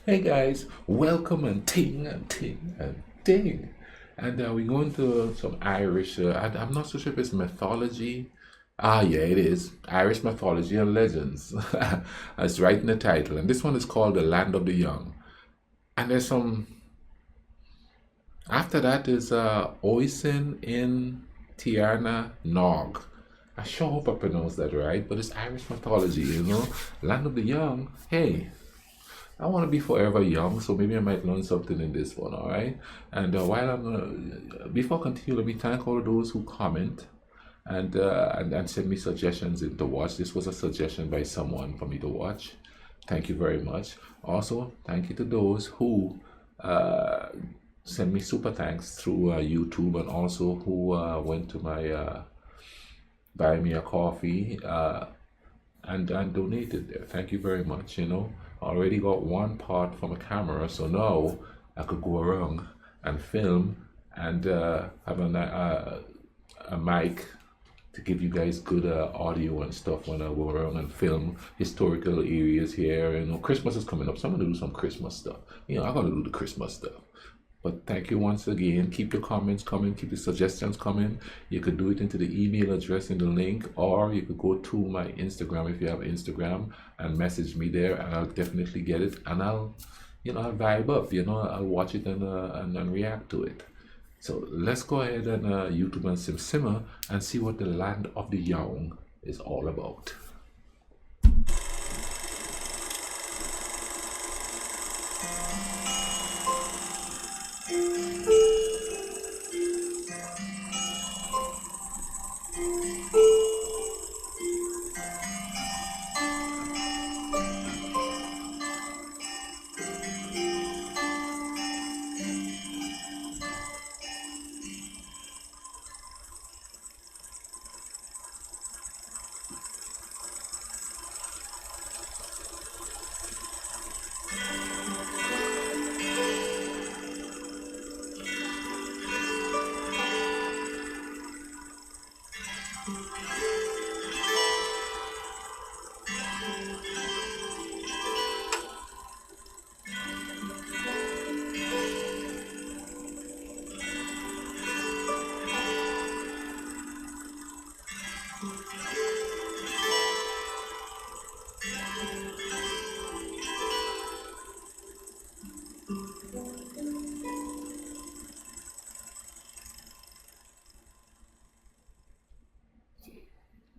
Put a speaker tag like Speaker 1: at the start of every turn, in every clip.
Speaker 1: Hey guys, welcome and ting and ting and ting. And we're going to some Irish, I'm not so sure if it's mythology. Ah, yeah, it is. Irish mythology and legends. It's right in the title. And this one is called The Land of the Young. And there's some, after that is Oisín in Tierna Nog. I sure hope I pronounced that right, but it's Irish mythology. Land of the Young. Hey, I want to be forever young, so maybe I might learn something in this one, all right? And before I continue, let me thank all of those who comment and send me suggestions to watch. This was a suggestion by someone for me to watch. Thank you very much. Also, thank you to those who uh, send me super thanks through YouTube and also who went to my buy me a coffee and donated there. Thank you very much. I already got one part from a camera, so now I could go around and film and have a mic to give you guys good audio and stuff when I go around and film historical areas here. Christmas is coming up, so I'm gonna do some Christmas stuff. I gotta do the Christmas stuff. But thank you once again. Keep your comments coming, keep the suggestions coming. You could do it into the email address in the link, or you could go to my Instagram if you have Instagram and message me there, and I'll definitely get it. And I'll vibe up. I'll watch it and react to it. So let's go ahead and YouTube and simmer and see what the land of the young is all about.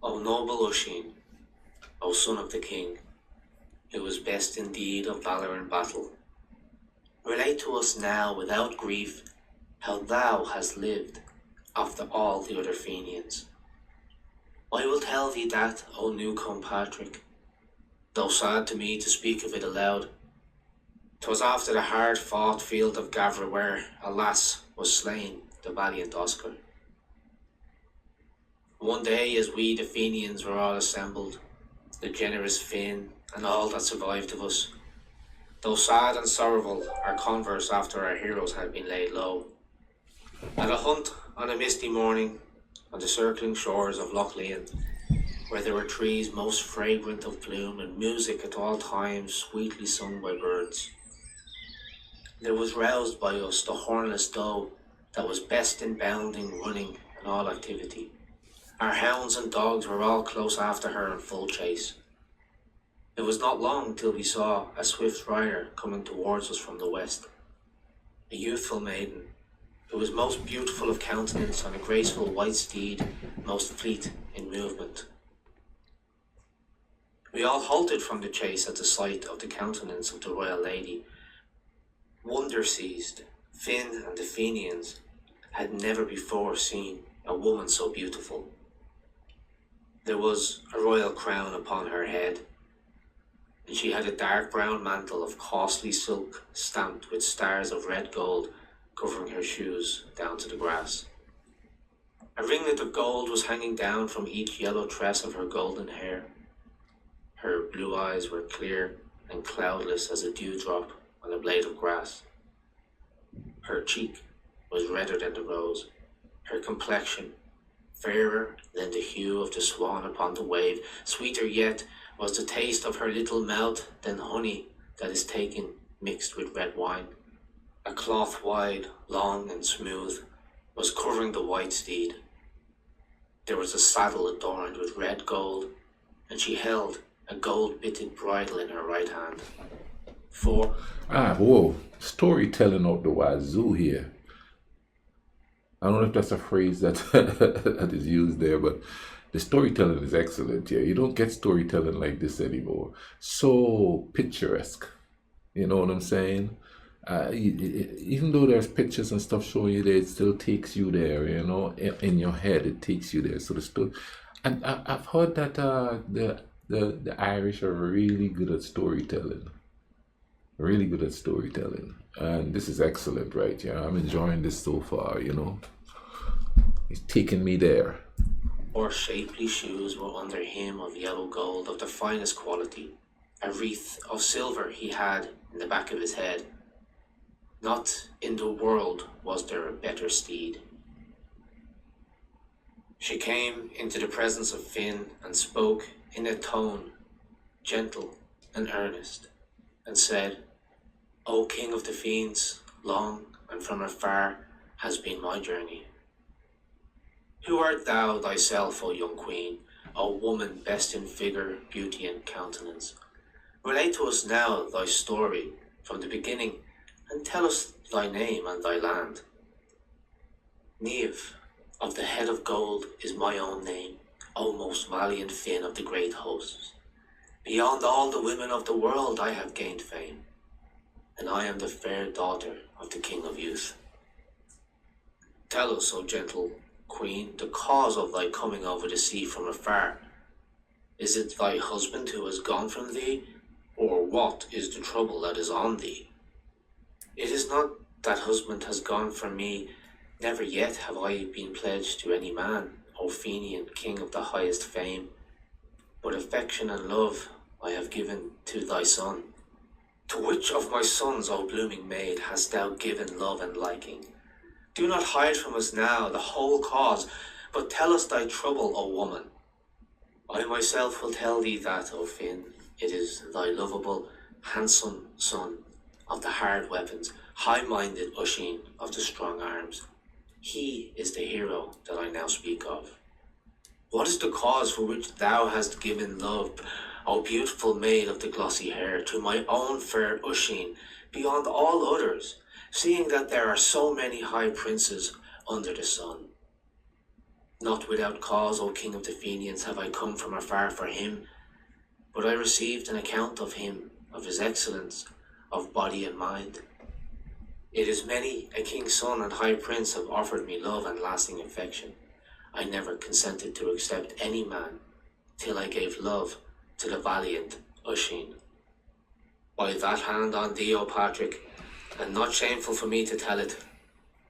Speaker 2: O noble Oisín, O son of the king, who was best indeed of valour in battle, relate to us now without grief how thou hast lived after all the other Fenians. I will tell thee that, O new compatrick, though sad to me to speak of it aloud. 'Twas after the hard-fought field of Gavra where, alas, was slain the valiant Oscar. One day, as we the Fenians were all assembled, the generous Finn and all that survived of us, though sad and sorrowful our converse after our heroes had been laid low, at a hunt on a misty morning on the circling shores of Loch Lean, where there were trees most fragrant of bloom and music at all times sweetly sung by birds. There was roused by us the hornless doe that was best in bounding, running, and all activity. Our hounds and dogs were all close after her in full chase. It was not long till we saw a swift rider coming towards us from the west, a youthful maiden, who was most beautiful of countenance on a graceful white steed, most fleet in movement. We all halted from the chase at the sight of the countenance of the royal lady. Wonder seized, Finn and the Fenians had never before seen a woman so beautiful. There was a royal crown upon her head, and she had a dark brown mantle of costly silk stamped with stars of red gold covering her shoes down to the grass. A ringlet of gold was hanging down from each yellow tress of her golden hair. Her blue eyes were clear and cloudless as a dewdrop on a blade of grass. Her cheek was redder than the rose, her complexion fairer than the hue of the swan upon the wave. Sweeter yet was the taste of her little mouth than honey that is taken mixed with red wine. A cloth wide, long, and smooth was covering the white steed. There was a saddle adorned with red gold, and she held a gold-bitted bridle in her right hand. For
Speaker 1: Whoa, storytelling out the wazoo here. I don't know if that's a phrase that that is used there, but the storytelling is excellent here. You don't get storytelling like this anymore. So picturesque. You know what I'm saying? Even though there's pictures and stuff showing you there, it still takes you there. You know, in your head, it takes you there. So the story, and I've heard that the Irish are really good at storytelling. Really good at storytelling, and this is excellent, right? Yeah, I'm enjoying this so far. You know, it's taking me there.
Speaker 2: shapely shoes were under him of yellow gold of the finest quality. A wreath of silver he had in the back of his head. Not in the world was there a better steed. She came into the presence of Finn and spoke in a tone gentle and earnest, and said, O King of the Fiends, long and from afar has been my journey. Who art thou thyself, O young queen, O woman best in figure, beauty, and countenance? Relate to us now thy story from the beginning, and tell us thy name and thy land. Niamh, of the head of gold, is my own name, O most valiant Finn of the great hosts. Beyond all the women of the world I have gained fame, and I am the fair daughter of the King of Youth. Tell us, O gentle Queen, the cause of thy coming over the sea from afar. Is it thy husband who has gone from thee, or what is the trouble that is on thee? It is not that husband has gone from me, never yet have I been pledged to any man, O Fenian, king of the highest fame, but affection and love I have given to thy son. To which of my sons, O blooming maid, hast thou given love and liking? Do not hide from us now the whole cause, but tell us thy trouble, O woman. I myself will tell thee that, O Finn, it is thy lovable, handsome son of the hard weapons, high-minded Oisín of the strong arms. He is the hero that I now speak of. What is the cause for which thou hast given love, O beautiful maid of the glossy hair, to my own fair Oisín, beyond all others, seeing that there are so many high princes under the sun? Not without cause, O King of the Fenians, have I come from afar for him, but I received an account of him, of his excellence, of body and mind. It is many a king's son and high prince have offered me love and lasting affection. I never consented to accept any man till I gave love to the valiant Oisín. By that hand on thee, O Patrick, and not shameful for me to tell it,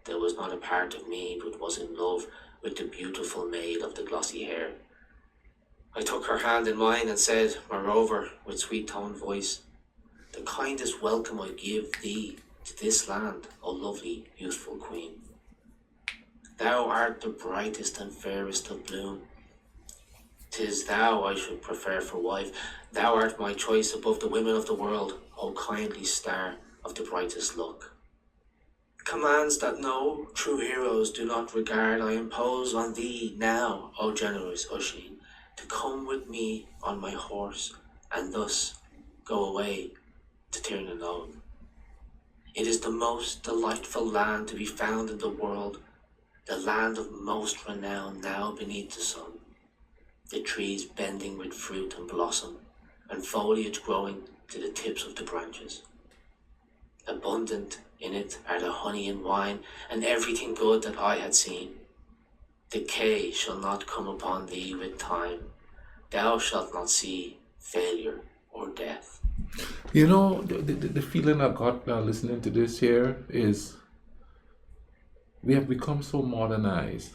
Speaker 2: there was not a part of me but was in love with the beautiful maid of the glossy hair. I took her hand in mine and said, moreover, with sweet-toned voice, the kindest welcome I give thee to this land, O lovely, youthful queen. Thou art the brightest and fairest of bloom. 'Tis thou I should prefer for wife. Thou art my choice above the women of the world, O kindly star of the brightest look. Commands that no true heroes do not regard I impose on thee now, O generous Oisín, to come with me on my horse, and thus go away to Tir alone. It is the most delightful land to be found in the world, the land of most renown now beneath the sun, the trees bending with fruit and blossom, and foliage growing to the tips of the branches. Abundant in it are the honey and wine, and everything good that I had seen. Decay shall not come upon thee with time. Thou shalt not see failure or death.
Speaker 1: You know, the feeling I got listening to this here is we have become so modernized,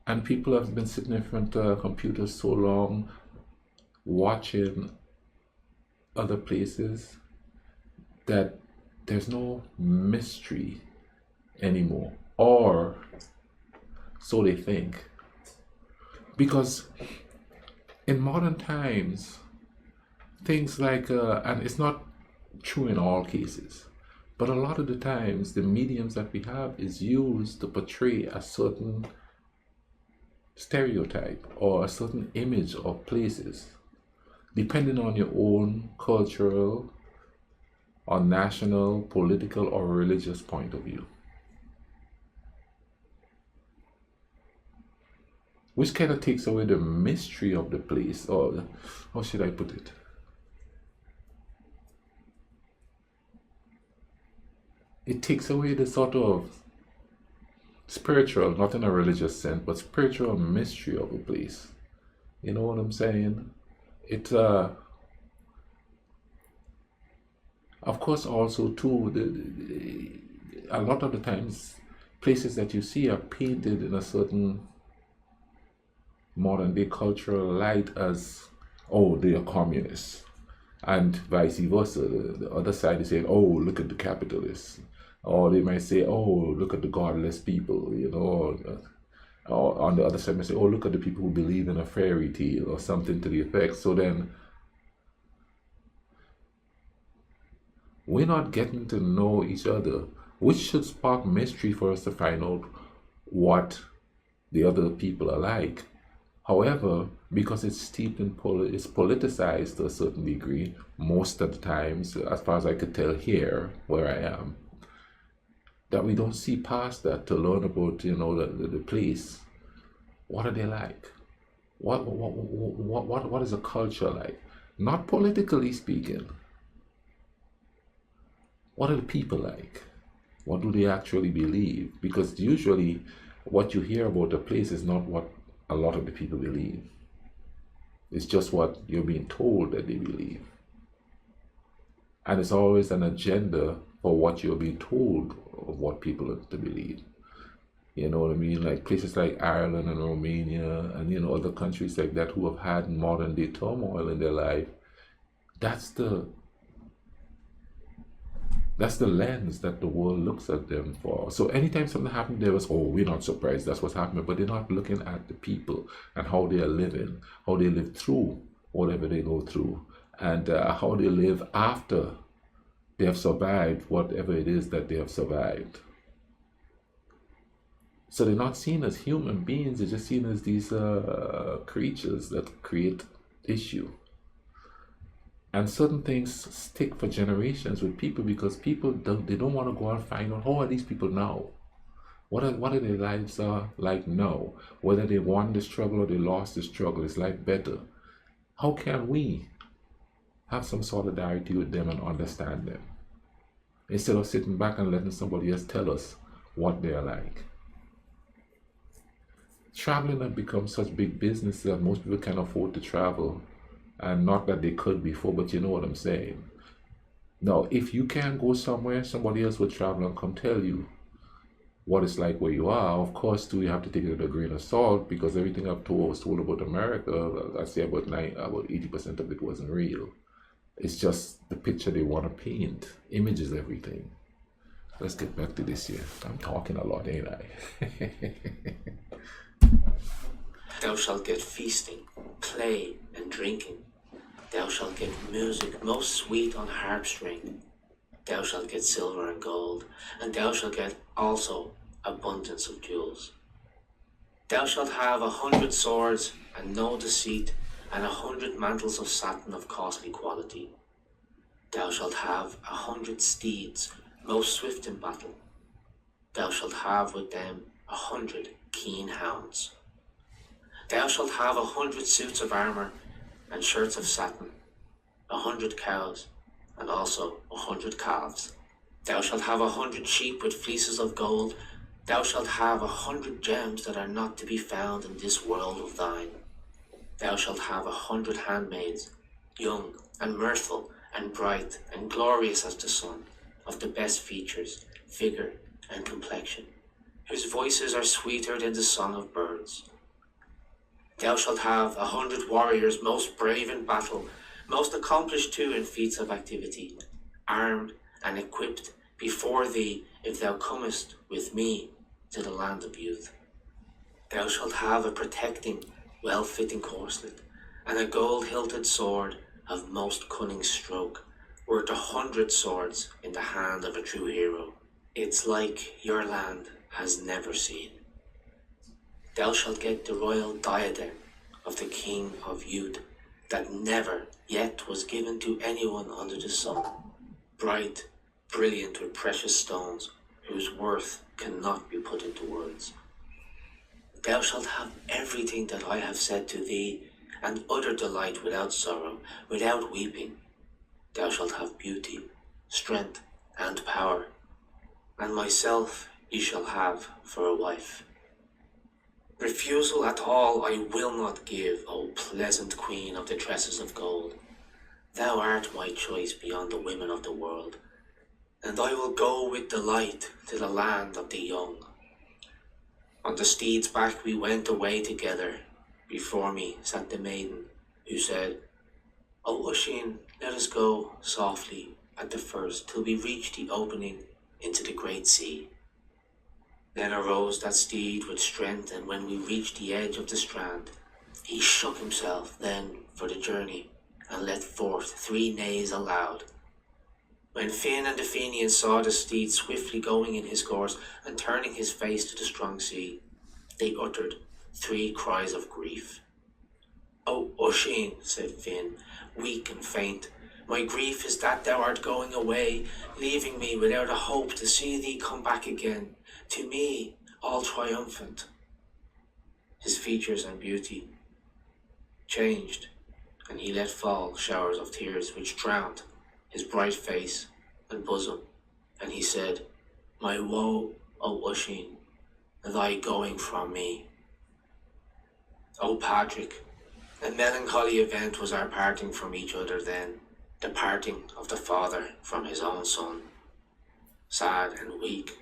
Speaker 1: and people have been sitting in front of computers so long, watching other places, that there's no mystery anymore, or so they think. Because in modern times, things like, and it's not true in all cases. But a lot of the times, the mediums that we have is used to portray a certain stereotype or a certain image of places, depending on your own cultural or national, political, or religious point of view. Which kind of takes away the mystery of the place, or how should I put it? It takes away the sort of spiritual, not in a religious sense, but spiritual mystery of a place. You know what I'm saying? It, of course, also too, a lot of the times, places that you see are painted in a certain modern day cultural light as, oh, they are communists, and vice versa. The other side is saying, oh, look at the capitalists, or they might say, oh, look at the godless people, you know, or on the other side, they say, oh, look at the people who believe in a fairy tale or something to the effect. So then we're not getting to know each other, which should spark mystery for us to find out what the other people are like. However, because it's steeped in it's politicized to a certain degree, most of the times, as far as I could tell here, where I am, that we don't see past that to learn about, you know, the place. What are they like? What is a culture like? Not politically speaking. What are the people like? What do they actually believe? Because usually what you hear about a place is not what a lot of the people believe. It's just what you're being told that they believe. And it's always an agenda for what you're being told of what people are to believe. You know what I mean? Like places like Ireland and Romania and, you know, other countries like that who have had modern day turmoil in their life. That's the lens that the world looks at them for. So anytime something happens, there was, oh, we're not surprised that's what's happening, but they're not looking at the people and how they are living, how they live through whatever they go through, and how they live after they have survived whatever it is that they have survived. So they're not seen as human beings, they're just seen as these creatures that create issue. And certain things stick for generations with people because people don't want to go and find out how are these people now. What are their lives like now? Whether they won the struggle or they lost the struggle, is life better? How can we have some solidarity with them and understand them instead of sitting back and letting somebody else tell us what they're like? Traveling has become such big business that most people can afford to travel. And not that they could before, but you know what I'm saying. Now, if you can't go somewhere, somebody else will travel and come tell you what it's like where you are. Of course, too, you have to take it with a grain of salt because everything was told about America, I say about 80% of it wasn't real. It's just the picture they want to paint. Image is everything. Let's get back to this here. I'm talking a lot, ain't I?
Speaker 2: Thou shalt get feasting, play, and drinking. Thou shalt get music most sweet on harpstring. Thou shalt get silver and gold, and thou shalt get also abundance of jewels. Thou shalt have 100 swords and no deceit, and 100 mantles of satin of costly quality. Thou shalt have 100 steeds most swift in battle. Thou shalt have with them 100 keen hounds. Thou shalt have 100 suits of armour and shirts of satin, 100 cows, and also 100 calves. Thou shalt have 100 sheep with fleeces of gold. Thou shalt have 100 gems that are not to be found in this world of thine. Thou shalt have 100 handmaids, young and mirthful and bright and glorious as the sun, of the best features, figure, and complexion, whose voices are sweeter than the song of birds. Thou shalt have 100 warriors most brave in battle, most accomplished too in feats of activity, armed and equipped before thee if thou comest with me to the land of youth. Thou shalt have a protecting, well-fitting corslet, and a gold-hilted sword of most cunning stroke, worth 100 swords in the hand of a true hero. It's like your land has never seen. Thou shalt get the royal diadem of the King of Youth that never yet was given to anyone under the sun, bright, brilliant with precious stones, whose worth cannot be put into words. Thou shalt have everything that I have said to thee, and utter delight without sorrow, without weeping. Thou shalt have beauty, strength, and power, and myself ye shall have for a wife. Refusal at all I will not give, O pleasant queen of the tresses of gold. Thou art my choice beyond the women of the world, and I will go with delight to the land of the young. On the steed's back we went away together. Before me sat the maiden, who said, O Oisín, let us go softly at the first till we reach the opening into the great sea. Then arose that steed with strength, and when we reached the edge of the strand, he shook himself then for the journey, and let forth 3 neighs aloud. When Finn and the Fenians saw the steed swiftly going in his course, and turning his face to the strong sea, they uttered 3 cries of grief. O Oisín, said Finn, weak and faint, my grief is that thou art going away, leaving me without a hope to see thee come back again, to me all triumphant. His features and beauty changed, and he let fall showers of tears which drowned his bright face and bosom, and he said, My woe, O Oisín, thy going from me. O Patrick, a melancholy event was our parting from each other then, the parting of the father from his own son. Sad and weak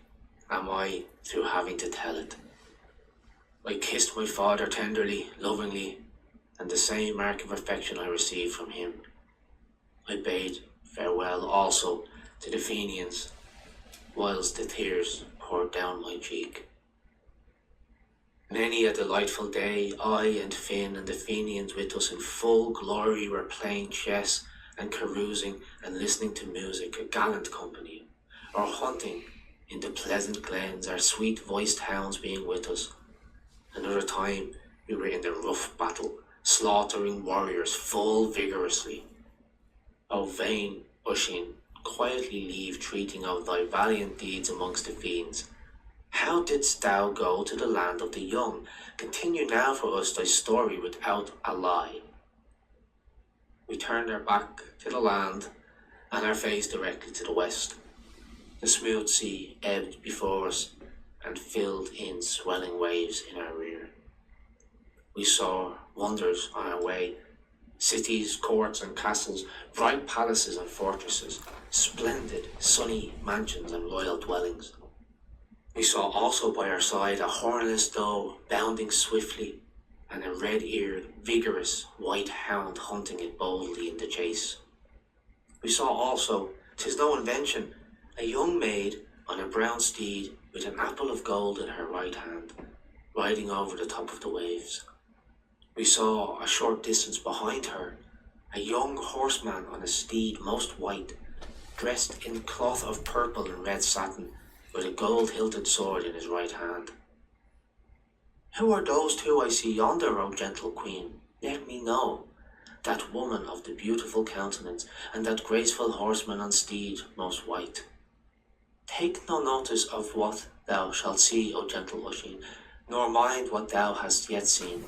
Speaker 2: am I through having to tell it. I kissed my father tenderly, lovingly, and the same mark of affection I received from him. I bade farewell also to the Fenians, whilst the tears poured down my cheek. Many a delightful day, I and Finn and the Fenians with us in full glory were playing chess and carousing and listening to music, a gallant company, or hunting in the pleasant glens, our sweet-voiced hounds being with us. Another time we were in the rough battle, slaughtering warriors full vigorously. O vain Oisín, quietly leave treating of thy valiant deeds amongst the fiends. How didst thou go to the land of the young? Continue now for us thy story without a lie. We turned our back to the land and our face directly to the west. The smooth sea ebbed before us and filled in swelling waves in our rear. We saw wonders on our way, cities, courts and castles, bright palaces and fortresses, splendid sunny mansions and royal dwellings. We saw also by our side a hornless doe bounding swiftly, and a red-eared, vigorous white hound hunting it boldly in the chase. We saw also, 'tis no invention, a young maid on a brown steed with an apple of gold in her right hand, riding over the top of the waves. We saw a short distance behind her a young horseman on a steed most white, dressed in cloth of purple and red satin, with a gold-hilted sword in his right hand. Who are those 2 I see yonder, O gentle queen? Let me know. That woman of the beautiful countenance, and that graceful horseman on steed most white. Take no notice of what thou shalt see, O gentle Oisín, nor mind what thou hast yet seen.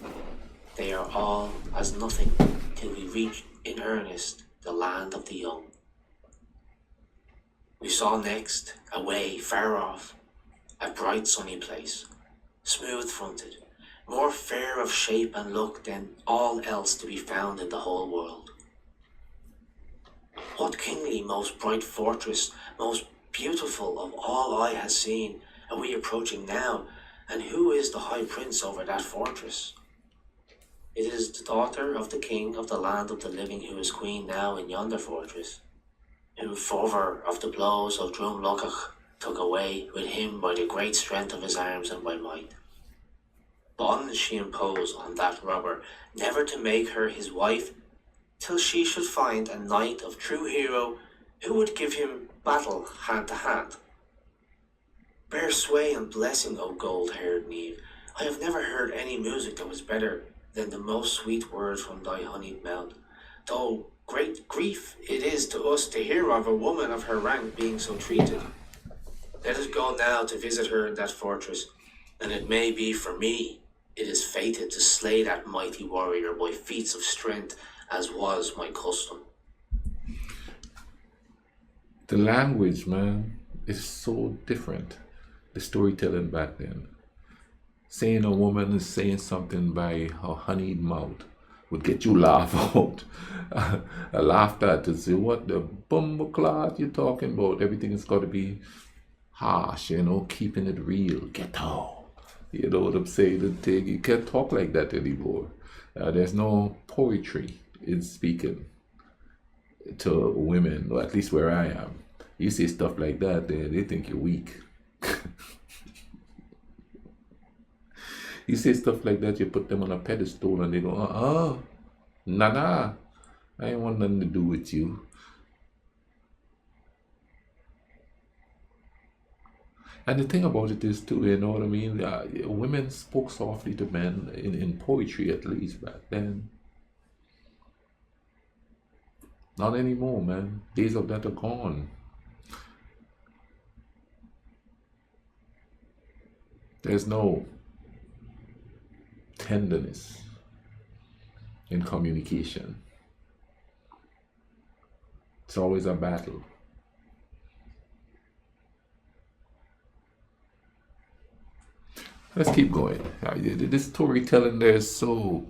Speaker 2: They are all as nothing till we reach in earnest the land of the young. We saw next, away far off, a bright sunny place, smooth-fronted, more fair of shape and look than all else to be found in the whole world. What kingly, most bright fortress, most beautiful of all eye has seen, are we approaching now, and who is the high prince over that fortress? It is the daughter of the king of the land of the living who is queen now in yonder fortress, whom Forver of the blows of Drumlochach took away with him by the great strength of his arms and by might. Bond she imposed on that robber, never to make her his wife, till she should find a knight of true hero who would give him battle hand to hand. Bear sway and blessing, O gold-haired Niamh. I have never heard any music that was better than the most sweet words from thy honeyed mouth. Though great grief it is to us to hear of a woman of her rank being so treated. Let us go now to visit her in that fortress, and it may be for me it is fated to slay that mighty warrior by feats of strength, as was my custom.
Speaker 1: The language, man, is so different. The storytelling back then. Saying a woman is saying something by her honeyed mouth would get you laugh out. I laughed at to say, what the bumbleclot you talking about? Everything has got to be harsh, keeping it real, ghetto. You know what I'm saying? The thing, you can't talk like that anymore. There's no poetry in speaking to women, or at least where I am. You say stuff like that, they think you're weak. You say stuff like that, you put them on a pedestal and they go, nah, I ain't want nothing to do with you. And the thing about it is too, you know what I mean? Women spoke softly to men in poetry, at least back then. Not anymore, man. Days of that are gone. There's no tenderness in communication. It's always a battle. Let's keep going. This storytelling there is so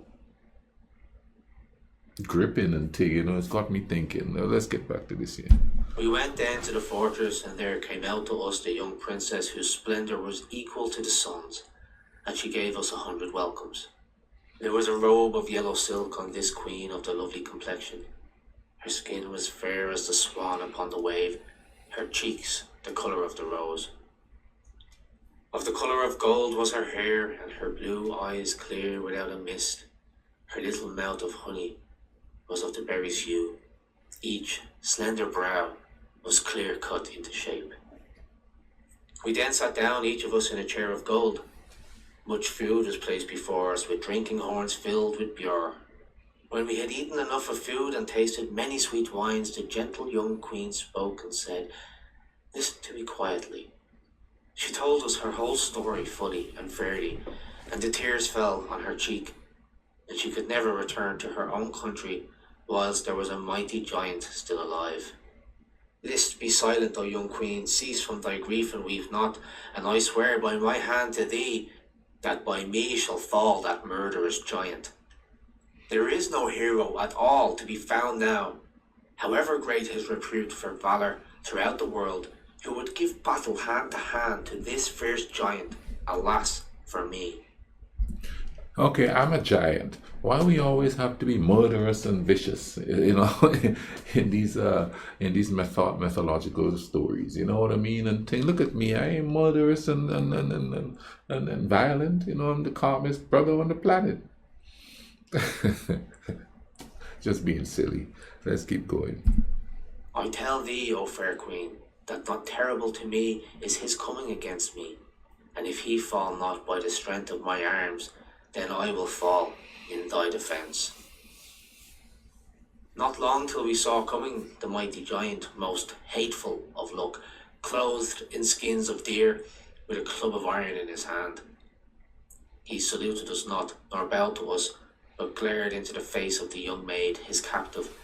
Speaker 1: gripping and thing, it's got me thinking. Now, let's get back to this here.
Speaker 2: We went then to the fortress, and there came out to us the young princess whose splendour was equal to the sun's, and she gave us 100 welcomes. There was a robe of yellow silk on this queen of the lovely complexion. Her skin was fair as the swan upon the wave, her cheeks the colour of the rose. Of the colour of gold was her hair, and her blue eyes clear without a mist. Her little mouth of honey was of the berry's hue. Each slender brow was clear cut into shape. We then sat down, each of us in a chair of gold. Much food was placed before us, with drinking horns filled with beer. When we had eaten enough of food and tasted many sweet wines, the gentle young queen spoke and said, "Listen to me quietly." She told us her whole story fully and fairly, and the tears fell on her cheek, and she could never return to her own country whilst there was a mighty giant still alive. "List, be silent, O young queen, cease from thy grief and weep not, and I swear by my hand to thee that by me shall fall that murderous giant. There is no hero at all to be found now, however great his repute for valour throughout the world, who would give battle hand to hand to this fierce giant. Alas for me."
Speaker 1: Okay, I'm a giant. Why we always have to be murderous and vicious, in these mythological stories? You know what I mean? And look at me, I ain't murderous and violent. I'm the calmest brother on the planet. Just being silly. Let's keep going.
Speaker 2: "I tell thee, O fair queen, that not terrible to me is his coming against me, and if he fall not by the strength of my arms, then I will fall in thy defence." Not long till we saw coming the mighty giant, most hateful of look, clothed in skins of deer, with a club of iron in his hand. He saluted us not, nor bowed to us, but glared into the face of the young maid, his captive,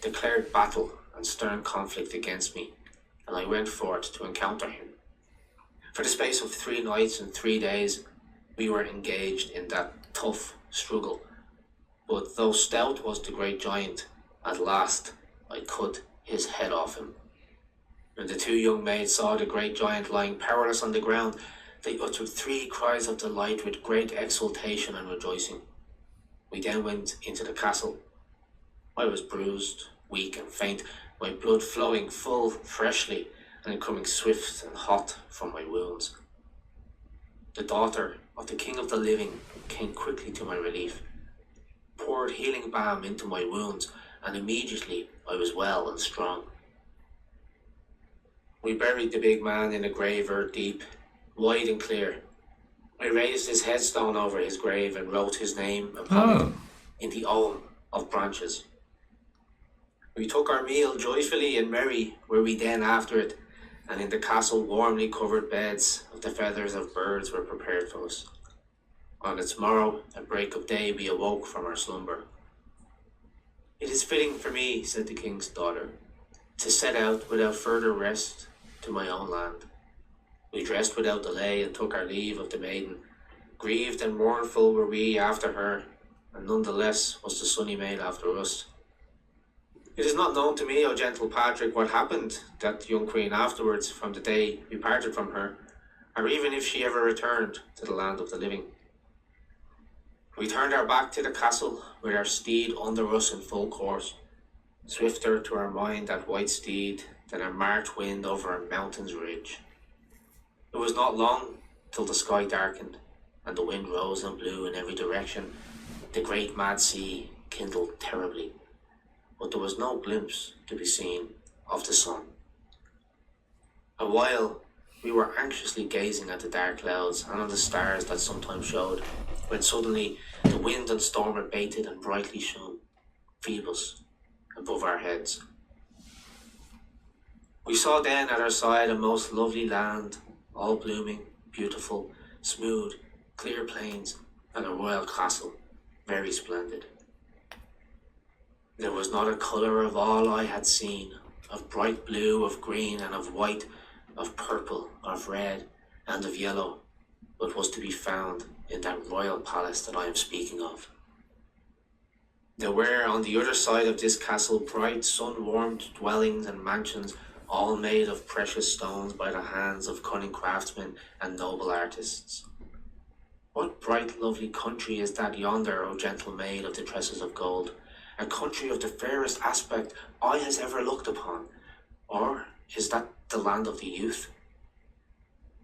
Speaker 2: declared battle and stern conflict against me, and I went forth to encounter him. For the space of 3 nights and 3 days, we were engaged in that tough struggle. But though stout was the great giant, at last I cut his head off him. When the 2 young maids saw the great giant lying powerless on the ground, they uttered 3 cries of delight with great exultation and rejoicing. We then went into the castle. I was bruised, weak and faint, my blood flowing full freshly and coming swift and hot from my wounds. The daughter of the king of the living came quickly to my relief, poured healing balm into my wounds, and immediately I was well and strong. We buried the big man in a grave earth deep, wide and clear. I raised his headstone over his grave and wrote his name upon it
Speaker 1: Oh,
Speaker 2: in the Ogham of branches. We took our meal joyfully and merry were we then after it, and in the castle warmly covered beds of the feathers of birds were prepared for us. On its morrow, at break of day, we awoke from our slumber. It is fitting for me, said the king's daughter, to set out without further rest to my own land. We dressed without delay and took our leave of the maiden. Grieved and mournful were we after her, and none the less was the sunny maid after us. It is not known to me, O gentle Patrick, what happened that young queen afterwards from the day we parted from her, or even if she ever returned to the land of the living. We turned our back to the castle with our steed under us in full course, swifter to our mind that white steed than a March wind over a mountain's ridge. It was not long till the sky darkened, and the wind rose and blew in every direction. The great mad sea kindled terribly, but there was no glimpse to be seen of the sun. A while we were anxiously gazing at the dark clouds and on the stars that sometimes showed, when suddenly the wind and storm abated and brightly shone, Phoebus, above our heads. We saw then at our side a most lovely land, all blooming, beautiful, smooth, clear plains, and a royal castle, very splendid. There was not a colour of all I had seen, of bright blue, of green, and of white, of purple, of red, and of yellow, but was to be found in that royal palace that I am speaking of. There were on the other side of this castle bright sun-warmed dwellings and mansions, all made of precious stones by the hands of cunning craftsmen and noble artists. What bright lovely country is that yonder, O gentle maid of the tresses of gold, a country of the fairest aspect eye has ever looked upon, or is that the land of the youth?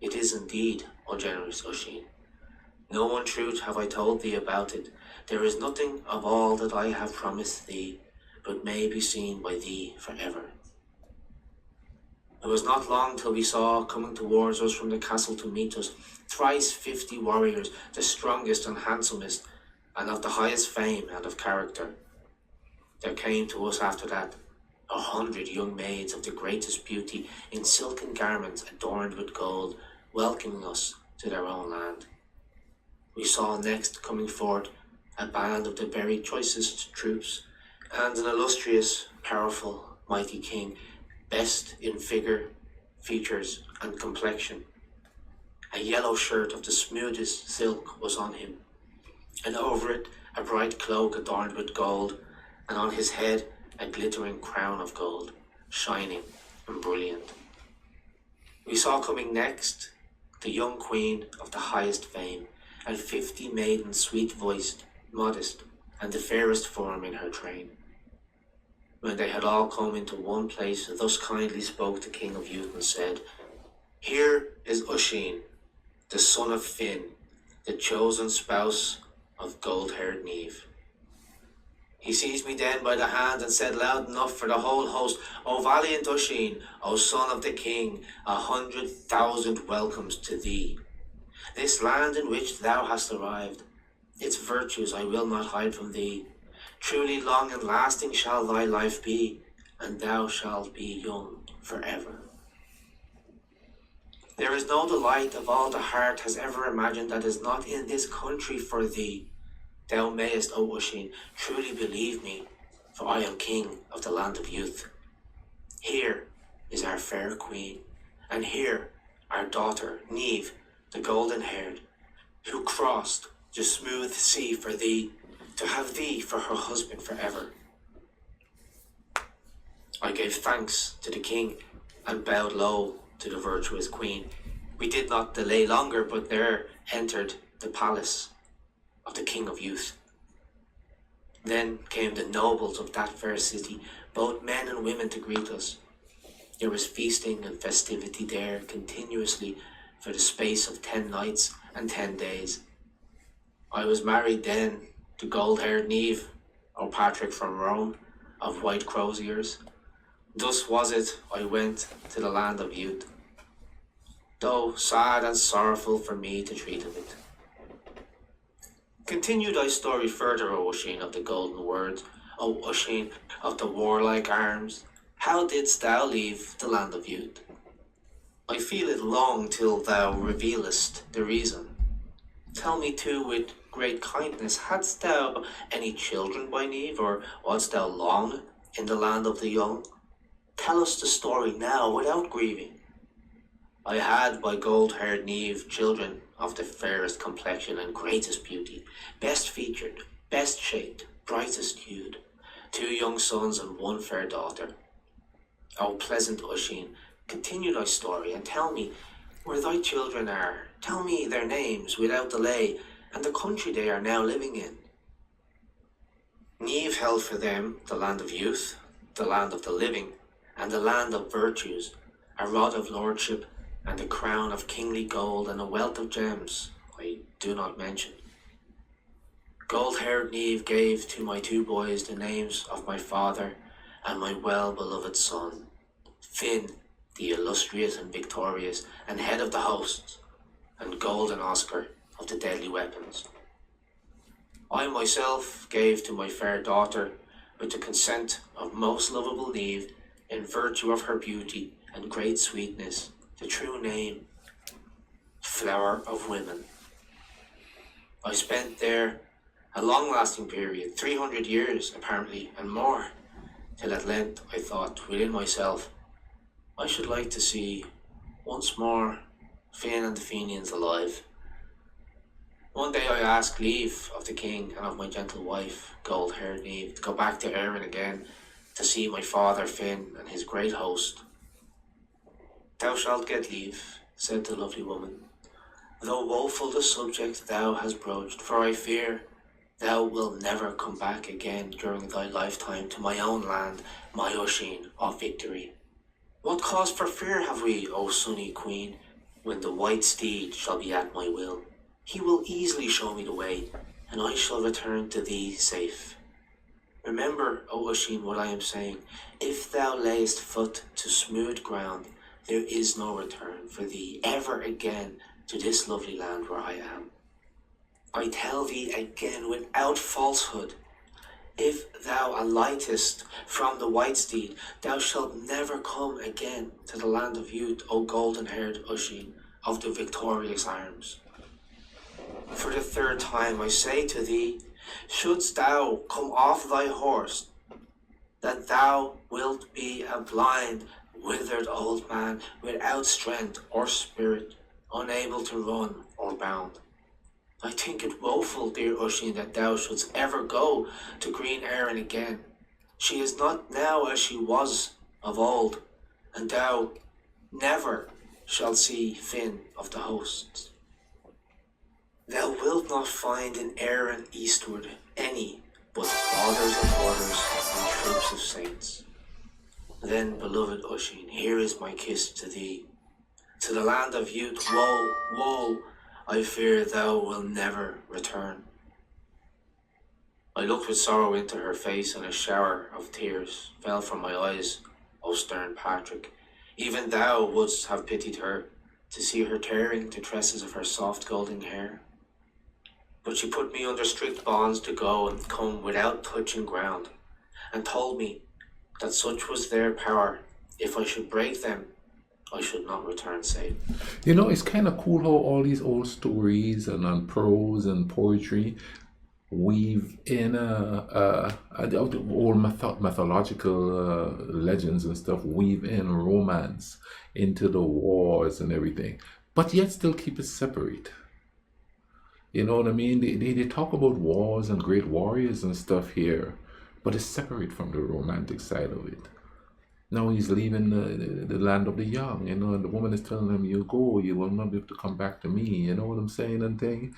Speaker 2: It is indeed, O generous Oisín. No untruth have I told thee about it. There is nothing of all that I have promised thee, but may be seen by thee forever. It was not long till we saw coming towards us from the castle to meet us thrice 50 warriors, the strongest and handsomest, and of the highest fame and of character. There came to us after that 100 young maids of the greatest beauty in silken garments adorned with gold, welcoming us to their own land. We saw next coming forth a band of the very choicest troops, and an illustrious, powerful, mighty king, best in figure, features, and complexion. A yellow shirt of the smoothest silk was on him, and over it a bright cloak adorned with gold, and on his head a glittering crown of gold, shining and brilliant. We saw coming next the young queen of the highest fame, and 50 maidens sweet-voiced, modest, and the fairest form in her train. When they had all come into one place, thus kindly spoke the King of Youth and said, "Here is Oisín, the son of Finn, the chosen spouse of gold-haired Niamh." He seized me then by the hand and said loud enough for the whole host, "O valiant Oisín, O son of the king, 100,000 welcomes to thee. This land in which thou hast arrived, its virtues I will not hide from thee. Truly long and lasting shall thy life be, and thou shalt be young forever. There is no delight of all the heart has ever imagined that is not in this country for thee. Thou mayest, O Oisín, truly believe me, for I am king of the land of youth. Here is our fair queen, and here our daughter, Niamh, the golden-haired, who crossed the smooth sea for thee, to have thee for her husband forever." I gave thanks to the king and bowed low to the virtuous queen. We did not delay longer, but there entered the palace of the King of Youth. Then came the nobles of that fair city, both men and women, to greet us. There was feasting and festivity there continuously for the space of 10 nights and 10 days. I was married then to gold-haired Niamh, O Patrick from Rome, of white crow's ears. Thus was it I went to the land of youth, though sad and sorrowful for me to treat of it. Continue thy story further, O Oisín of the golden words, O Oisín of the warlike arms. How didst thou leave the land of youth? I feel it long till thou revealest the reason. Tell me too with great kindness, hadst thou any children by Niamh, or wast thou long in the land of the young? Tell us the story now without grieving. I had by gold-haired Niamh children of the fairest complexion and greatest beauty, best featured, best shaped, brightest hued, 2 young sons and 1 fair daughter. O pleasant Oisín, continue thy story and tell me where thy children are. Tell me their names without delay and the country they are now living in. Niamh held for them the land of youth, the land of the living, and the land of virtues, a rod of lordship, and a crown of kingly gold, and a wealth of gems I do not mention. Gold-haired Niamh gave to my 2 boys the names of my father and my well-beloved son, Finn, the illustrious and victorious, and head of the hosts, and Golden Oscar of the deadly weapons. I myself gave to my fair daughter, with the consent of most lovable Niamh, in virtue of her beauty and great sweetness, the true name, Flower of Women. I spent there a long-lasting period, 300 years apparently, and more, till at length I thought within myself, I should like to see once more Finn and the Fenians alive. One day I asked leave of the king and of my gentle wife, gold-haired Niamh, to go back to Erin again to see my father Finn and his great host. Thou shalt get leave, said the lovely woman, though woeful the subject thou hast broached, for I fear thou wilt never come back again during thy lifetime to my own land, my Oisín of victory. What cause for fear have we, O sunny queen, when the white steed shall be at my will? He will easily show me the way, and I shall return to thee safe. Remember, O Oisín, what I am saying. If thou layest foot to smooth ground, there is no return for thee ever again to this lovely land where I am. I tell thee again without falsehood, if thou alightest from the white steed, thou shalt never come again to the land of youth, O golden-haired Oisín of the victorious arms. For the 3rd time I say to thee, shouldst thou come off thy horse, that thou wilt be a blind, withered old man without strength or spirit, unable to run or bound. I think it woeful, dear Oisín, that thou shouldst ever go to green Erin again. She is not now as she was of old, and thou never shalt see Finn of the hosts. Thou wilt not find in Erin eastward any but orders of orders and troops of saints. Then, beloved Oisín, here is my kiss to thee. To the land of youth, woe, woe, I fear thou wilt never return. I looked with sorrow into her face, and a shower of tears fell from my eyes, O stern Patrick. Even thou wouldst have pitied her, to see her tearing the tresses of her soft golden hair. But she put me under strict bonds to go and come without touching ground, and told me that such was their power, if I should break them, I should not return safe.
Speaker 1: You know, it's kind of cool how all these old stories and prose and poetry weave in old mythological legends and stuff, weave in romance into the wars and everything, but yet still keep it separate. You know what I mean? They talk about wars and great warriors and stuff here, but it's separate from the romantic side of it. Now he's leaving the land of the young, you know, and the woman is telling him, you go, you will not be able to come back to me, you know what I'm saying, and thing.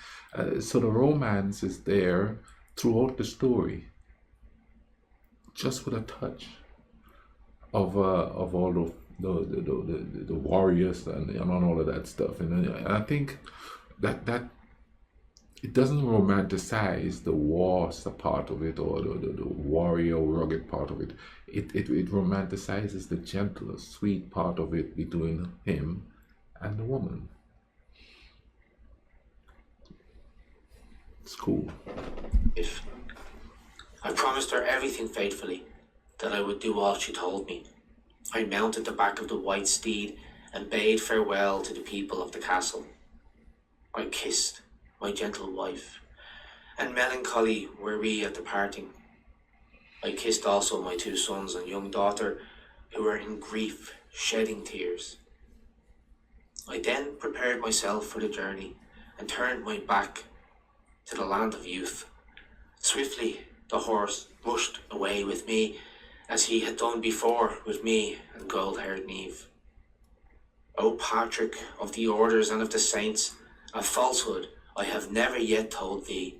Speaker 1: So the romance is there throughout the story, just with a touch of all the warriors and all of that stuff. And I think that it doesn't romanticize the war part of it, or the warrior rugged part of it. It romanticizes the gentle, sweet part of it between him and the woman. It's cool.
Speaker 2: If I promised her everything faithfully, that I would do all she told me. I mounted the back of the white steed and bade farewell to the people of the castle. I kissed my gentle wife, and melancholy were we at the parting. I kissed also my 2 sons and young daughter, who were in grief, shedding tears. I then prepared myself for the journey and turned my back to the land of youth. Swiftly the horse rushed away with me, as he had done before with me and gold-haired Niamh. O Patrick of the orders and of the saints, a falsehood I have never yet told thee.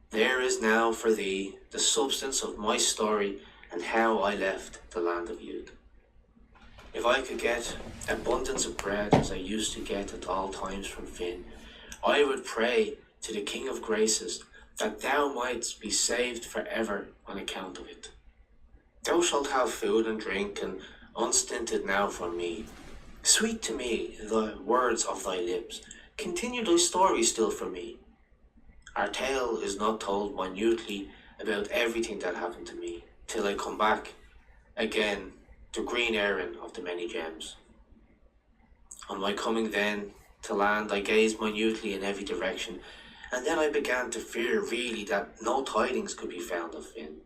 Speaker 2: There is now for thee the substance of my story and how I left the land of youth. If I could get abundance of bread as I used to get at all times from Finn, I would pray to the King of Graces that thou mightst be saved for ever on account of it. Thou shalt have food and drink and unstinted now from me. Sweet to me the words of thy lips. Continue thy story still for me. Our tale is not told minutely about everything that happened to me, till I come back again to green Erin of the many gems. On my coming then to land, I gazed minutely in every direction, and then I began to fear really that no tidings could be found of Finn.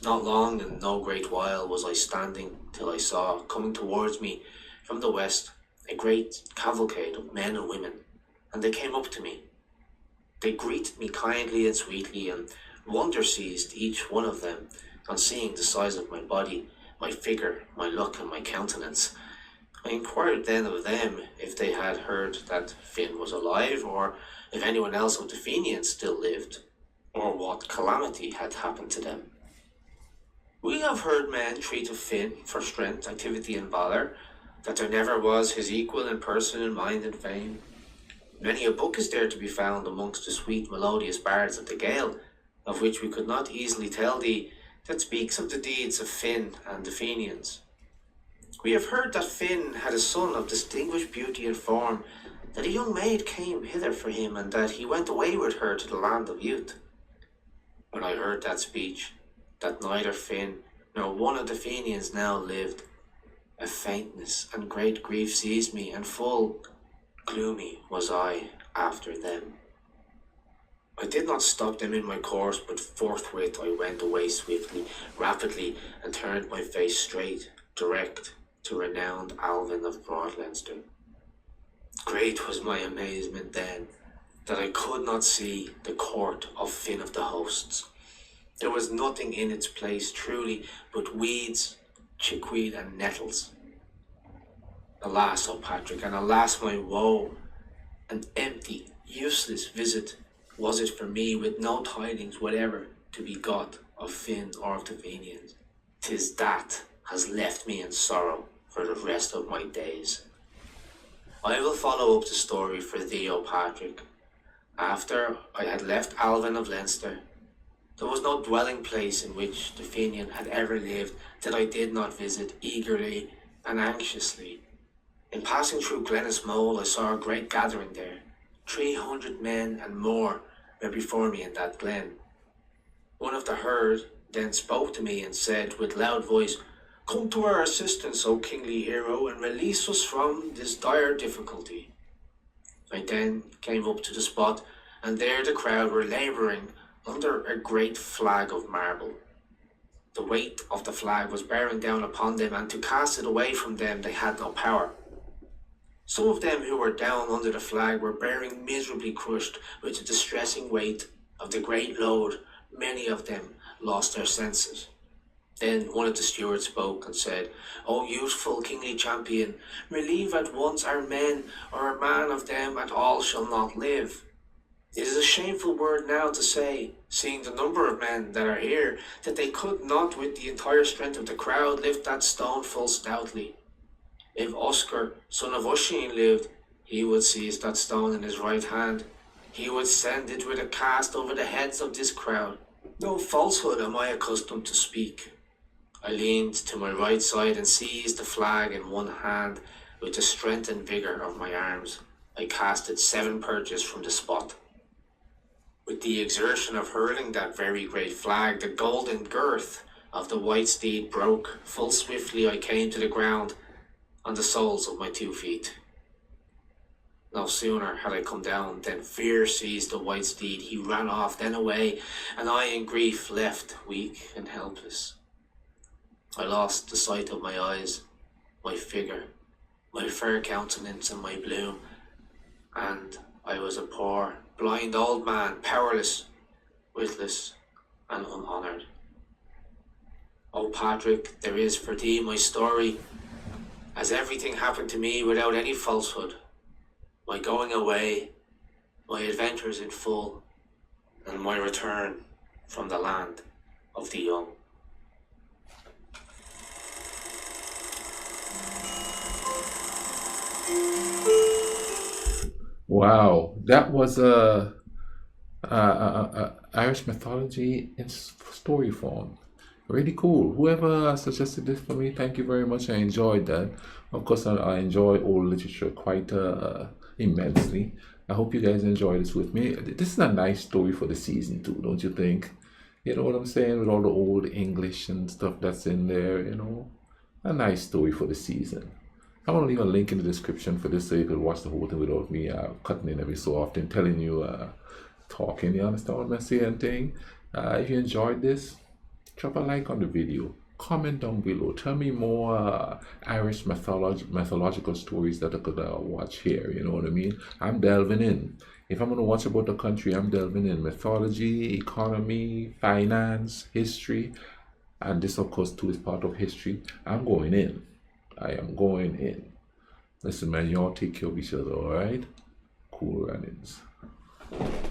Speaker 2: Not long and no great while was I standing till I saw, coming towards me from the west, a great cavalcade of men and women, and they came up to me. They greeted me kindly and sweetly, and wonder seized each one of them on seeing the size of my body, my figure, my look, and my countenance. I inquired then of them if they had heard that Finn was alive, or if anyone else of the Fenians still lived, or what calamity had happened to them. We have heard men treat of Finn for strength, activity, and valour, that there never was his equal in person and mind and fame. Many a book is there to be found amongst the sweet melodious bards of the Gael, of which we could not easily tell thee, that speaks of the deeds of Finn and the Fenians. We have heard that Finn had a son of distinguished beauty and form, that a young maid came hither for him, and that he went away with her to the land of youth. When I heard that speech, that neither Finn nor one of the Fenians now lived, a faintness and great grief seized me, and full gloomy was I after them. I did not stop them in my course, but forthwith I went away swiftly, rapidly, and turned my face straight, direct, to renowned Alvin of Broad Leinster. Great was my amazement then, that I could not see the court of Finn of the hosts. There was nothing in its place truly but weeds, chickweed, and nettles. Alas, O Patrick, and alas my woe! An empty, useless visit was it for me, with no tidings whatever to be got of Finn or of the Fenians. 'Tis that has left me in sorrow for the rest of my days. I will follow up the story for thee, O Patrick. After I had left Alvin of Leinster, there was no dwelling place in which the Fenian had ever lived that I did not visit eagerly and anxiously. In passing through Glennis Mole, I saw a great gathering there. 300 men and more were before me in that glen. One of the herd then spoke to me and said with loud voice, "Come to our assistance, O kingly hero, and release us from this dire difficulty." I then came up to the spot, and there the crowd were labouring under a great flag of marble. The weight of the flag was bearing down upon them, and to cast it away from them they had no power. Some of them who were down under the flag were bearing miserably crushed with the distressing weight of the great load. Many of them lost their senses. Then one of the stewards spoke and said, "O youthful kingly champion, relieve at once our men, or a man of them at all shall not live. It is a shameful word now to say, seeing the number of men that are here, that they could not with the entire strength of the crowd lift that stone full stoutly. If Oscar, son of Oisín, lived, he would seize that stone in his right hand. He would send it with a cast over the heads of this crowd. No falsehood am I accustomed to speak. I leaned to my right side and seized the flag in one hand. With the strength and vigour of my arms, I casted 7 perches from the spot. With the exertion of hurling that very great flag, the golden girth of the white steed broke. Full swiftly I came to the ground on the soles of my 2 feet. No sooner had I come down than fear seized the white steed. He ran off, then away, and I in grief left weak and helpless. I lost the sight of my eyes, my figure, my fair countenance and my bloom, and I was a poor, blind old man, powerless, witless, and unhonoured. Oh Patrick, there is for thee my story, as everything happened to me without any falsehood. My going away, my adventures in full, and my return from the land of the young.
Speaker 1: Wow, that was a Irish mythology in story form. Really cool. Whoever suggested this for me, thank you very much. I enjoyed that. Of course, I enjoy old literature quite immensely. I hope you guys enjoy this with me. This is a nice story for the season too, don't you think? You know what I'm saying? With all the old English and stuff that's in there, a nice story for the season. I'm gonna leave a link in the description for this so you could watch the whole thing without me cutting in every so often, telling you, talking. You understand what I'm saying? Thing. If you enjoyed this, drop a like on the video. Comment down below. Tell me more Irish mythological stories that I could watch here. You know what I mean? I'm delving in. If I'm gonna watch about the country, I'm delving in mythology, economy, finance, history, and this of course too is part of history. I'm going in. I am going in. Listen, man, y'all take care of each other, alright? Cool runnings.